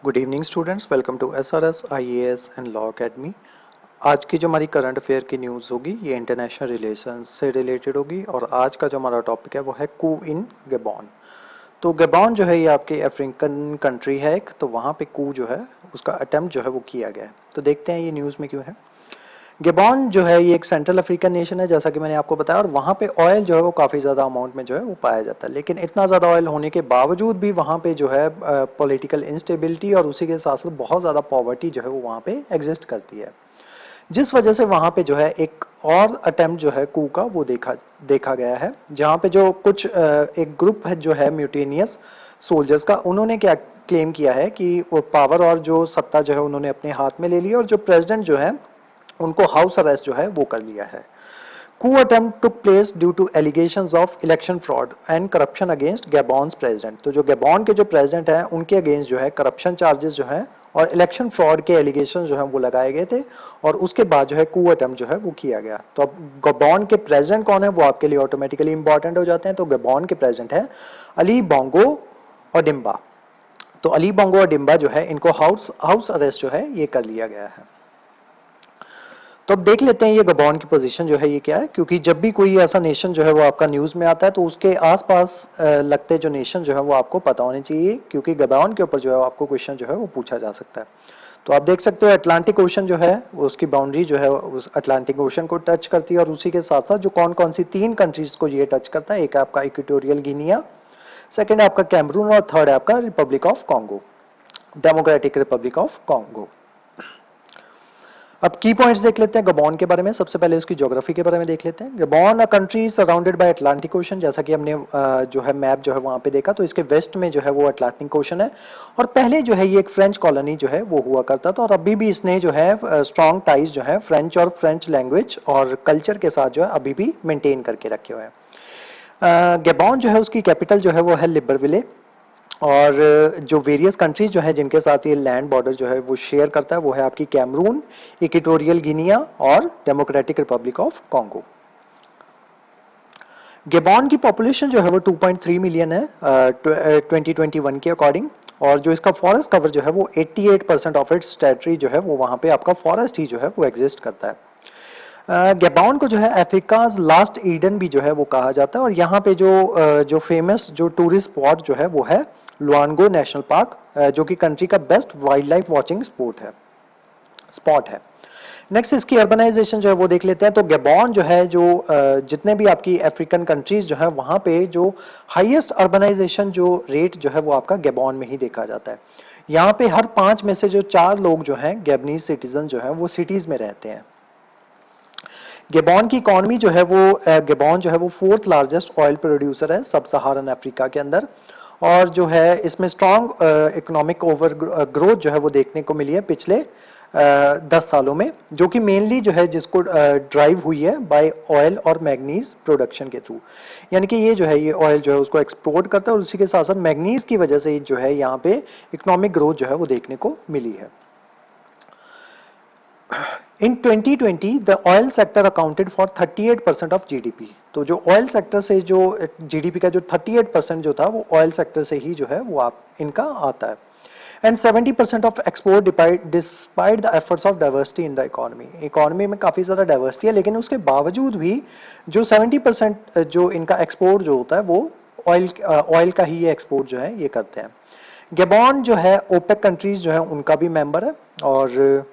Good evening students, welcome to SRS IAS and law academy. आज की जो हमारी करंट अफेयर की न्यूज़ होगी ये इंटरनेशनल रिलेशंस से रिलेटेड होगी और आज का जो हमारा टॉपिक है वो है कू इन गबॉन। तो गबॉन जो है ये आपकी अफ्रीकन कंट्री है एक, तो वहाँ पे कू जो है उसका अटेम्प्ट जो है वो किया गया है। तो देखते हैं ये न्यूज़ में क्यों है। गबॉन जो है ये एक सेंट्रल अफ्रीकन नेशन है, जैसा कि मैंने आपको बताया, और वहाँ पे ऑयल जो है वो काफ़ी ज़्यादा अमाउंट में जो है वो पाया जाता है। लेकिन इतना ज़्यादा ऑयल होने के बावजूद भी वहाँ पे जो है पॉलिटिकल इंस्टेबिलिटी और उसी के साथ साथ बहुत ज़्यादा पॉवर्टी जो है वो वहाँ पे एग्जिस्ट करती है, जिस वजह से वहाँ पे जो है एक और अटेम्प्ट जो है कू का वो देखा गया है, जहाँ पे जो कुछ एक ग्रुप है जो है म्यूटेनियस सोल्जर्स का, उन्होंने क्या क्लेम किया है कि वो पावर और जो सत्ता जो है उन्होंने अपने हाथ में ले ली और जो प्रेसिडेंट जो है उनको हाउस अरेस्ट जो है वो कर लिया है। Coup attempt took place due to allegations of election fraud and corruption against Gabon's president। तो जो गैबॉन के जो प्रेसिडेंट हैं उनके अगेंस्ट जो है करप्शन चार्जेस जो हैं और इलेक्शन फ्रॉड के एलिगेशन जो हैं वो लगाए गए थे, और उसके बाद जो है कू अटेम्प्ट जो है वो किया गया। तो अब गबॉन के प्रेसिडेंट कौन है वो आपके लिए ऑटोमेटिकली इंपॉर्टेंट हो जाते हैं। तो गबॉन के प्रेसिडेंट है अली बोंगो ओडिम्बा। तो अली बोंगो ओडिम्बा जो है इनको हाउस अरेस्ट जो है ये कर लिया गया है। तो अब देख लेते हैं ये गबॉन की पोजीशन जो है ये क्या है, क्योंकि जब भी कोई ऐसा नेशन जो है वो आपका न्यूज़ में आता है तो उसके आसपास लगते जो नेशन जो है वो आपको पता होने चाहिए, क्योंकि गबॉन के ऊपर जो है आपको क्वेश्चन जो है वो पूछा जा सकता है। तो आप देख सकते हो अटलांटिक ओशन जो है उसकी बाउंड्री जो है उस अटलांटिक ओशन को टच करती है, और उसी के साथ साथ जो कौन कौन सी तीन कंट्रीज को ये टच करता है, एक है आपका इक्वेटोरियल गिनिया, सेकेंड है आपका कैमरून, और थर्ड है आपका Republic of Congo, democratic Republic of Congo. अब की पॉइंट्स देख लेते हैं गबॉन के बारे में। सबसे पहले उसकी ज्योग्राफी के बारे में देख लेते हैं। Gabon a country surrounded by Atlantic Ocean, जैसा कि हमने जो है मैप जो है वहां पे देखा, तो इसके वेस्ट में जो है वो अटलांटिक ओशन है, और पहले जो है ये एक फ्रेंच कॉलोनी जो है वो हुआ करता था, और अभी भी इसने जो है स्ट्रॉन्ग टाइज जो है फ्रेंच और फ्रेंच लैंग्वेज और कल्चर के साथ जो है अभी भी मेंटेन करके रखे हुए हैं। गबॉन जो है उसकी कैपिटल जो है वो है लिब्रविले, और जो वेरियस कंट्रीज जो है जिनके साथ ये लैंड बॉर्डर जो है वो शेयर करता है वो है आपकी कैमरून, इक्वेटोरियल गिनिया और डेमोक्रेटिक रिपब्लिक ऑफ कॉन्गो। गबॉन की पॉपुलेशन जो है वो 2.3 मिलियन है 2021 के अकॉर्डिंग, और जो इसका फॉरेस्ट कवर जो है वो 88% ऑफ इट्स टेरिटरी जो है वो वहाँ पे आपका फॉरेस्ट ही जो है वो एग्जिस्ट करता है। गैबॉन को जो है अफ्रीकाज लास्ट ईडन भी जो है वो कहा जाता है, और यहाँ पे जो फेमस जो टूरिस्ट स्पॉट जो है वो है लुआंगो नेशनल पार्क, जो कि कंट्री का best wild life watching spot है। नेक्स्ट इसकी अर्बनाइजेशन जो है वो देख लेते हैं। तो गैबॉन जो है जो जितने भी आपकी अफ्रीकन कंट्रीज जो है वहाँ पे जो हाईएस्ट अर्बनाइजेशन जो रेट जो है वो आपका गैबॉन में ही देखा जाता है। यहाँ पे हर 5 में से जो 4 लोग जो हैं गैबनीज सिटीजन जो हैं वो सिटीज में रहते हैं। गबॉन की इकोनॉमी जो है वो गबॉन जो है वो फोर्थ लार्जेस्ट ऑयल प्रोड्यूसर है सब सहारन अफ्रीका के अंदर, और जो है इसमें स्ट्रॉन्ग इकोनॉमिक ओवर ग्रोथ जो है वो देखने को मिली है पिछले 10 सालों में, जो कि मेनली जो है जिसको ड्राइव हुई है बाय ऑयल और मैग्नीज प्रोडक्शन के थ्रू। यानी कि ये जो है ये ऑयल जो है उसको एक्सपोर्ट करता है, और उसी के साथ साथ मैग्नीज की वजह से जो है यहाँ पे इकोनॉमिक ग्रोथ जो है वो देखने को मिली है। इन 2020 the oil sector accounted for 38% of GDP. तो जो ऑयल सेक्टर से जो जीडीपी का जो 38% जो था वो ऑयल सेक्टर से ही जो है वो आप इनका आता है। And 70% of export despite the efforts of diversity in the economy. Economy में काफ़ी ज़्यादा डाइवर्सिटी है, लेकिन उसके बावजूद भी जो 70% जो इनका एक्सपोर्ट जो होता है वो ऑयल का ही ये एक्सपोर्ट जो है ये करते हैं। गबॉन जो है ओपेक कंट्रीज जो है उनका भी मेंबर है, और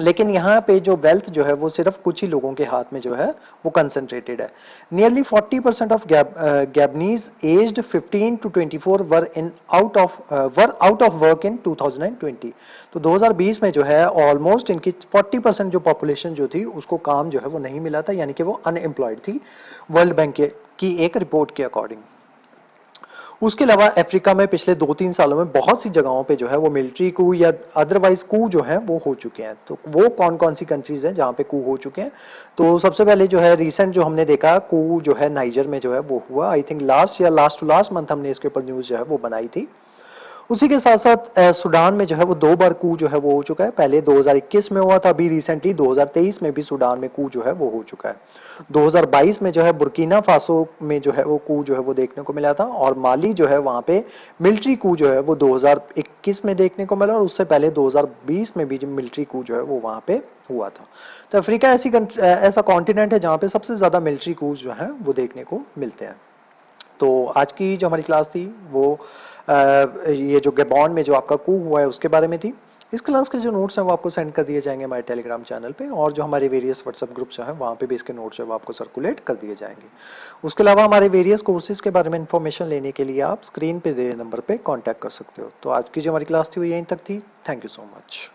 लेकिन यहाँ पे जो वेल्थ जो है वो सिर्फ कुछ ही लोगों के हाथ में जो है वो कंसंट्रेटेड है। Nearly 40% of Gabonese aged 15 to 24 were out of work in 2020। तो 2020 में जो है ऑलमोस्ट इनकी 40% जो पॉपुलेशन जो थी उसको काम जो है वो नहीं मिला था, यानी कि वो अनएम्प्लॉयड थी, वर्ल्ड बैंक की एक रिपोर्ट के अकॉर्डिंग। उसके अलावा अफ्रीका में पिछले 2-3 सालों में बहुत सी जगहों पे जो है वो मिलिट्री कू या अदरवाइज कू जो है वो हो चुके हैं। तो वो कौन कौन सी कंट्रीज हैं जहाँ पे कू हो चुके हैं। तो सबसे पहले जो है रिसेंट जो हमने देखा कू जो है नाइजर में जो है वो हुआ, I think last to last month हमने इसके ऊपर न्यूज़ जो है वो बनाई थी। उसी के साथ साथ सूडान में जो है वो 2 बार कू जो है वो हो चुका है। पहले 2021 में हुआ था, अभी रिसेंटली 2023 में भी सूडान में कू जो है वो हो चुका है। 2022 में जो है बुर्किना फासो में जो है वो कू जो है वो देखने को मिला था, और माली जो है वहाँ पे मिलिट्री कू जो है वो 2021 में देखने को मिला, और उससे पहले 2020 में भी मिलिट्री कू जो है वो वहाँ पे हुआ था। तो अफ्रीका ऐसा कॉन्टिनेंट है जहाँ पे सबसे ज़्यादा मिलिट्री कूज जो है वो देखने को मिलते हैं। तो आज की जो हमारी क्लास थी वो ये जो गैबॉन में जो आपका कू हुआ है उसके बारे में थी। इस क्लास के जो नोट्स हैं वो आपको सेंड कर दिए जाएंगे हमारे टेलीग्राम चैनल पे, और जो हमारे वेरियस व्हाट्सएप ग्रुप्स हैं वहाँ पे भी इसके नोट्स हैं वो आपको सर्कुलेट कर दिए जाएंगे। उसके अलावा हमारे वेरियस कोर्सेज के बारे में इन्फॉर्मेशन लेने के लिए आप स्क्रीन पे दिए नंबर पे कांटेक्ट कर सकते हो। तो आज की जो हमारी क्लास थी वो यहीं तक थी। Thank you so much.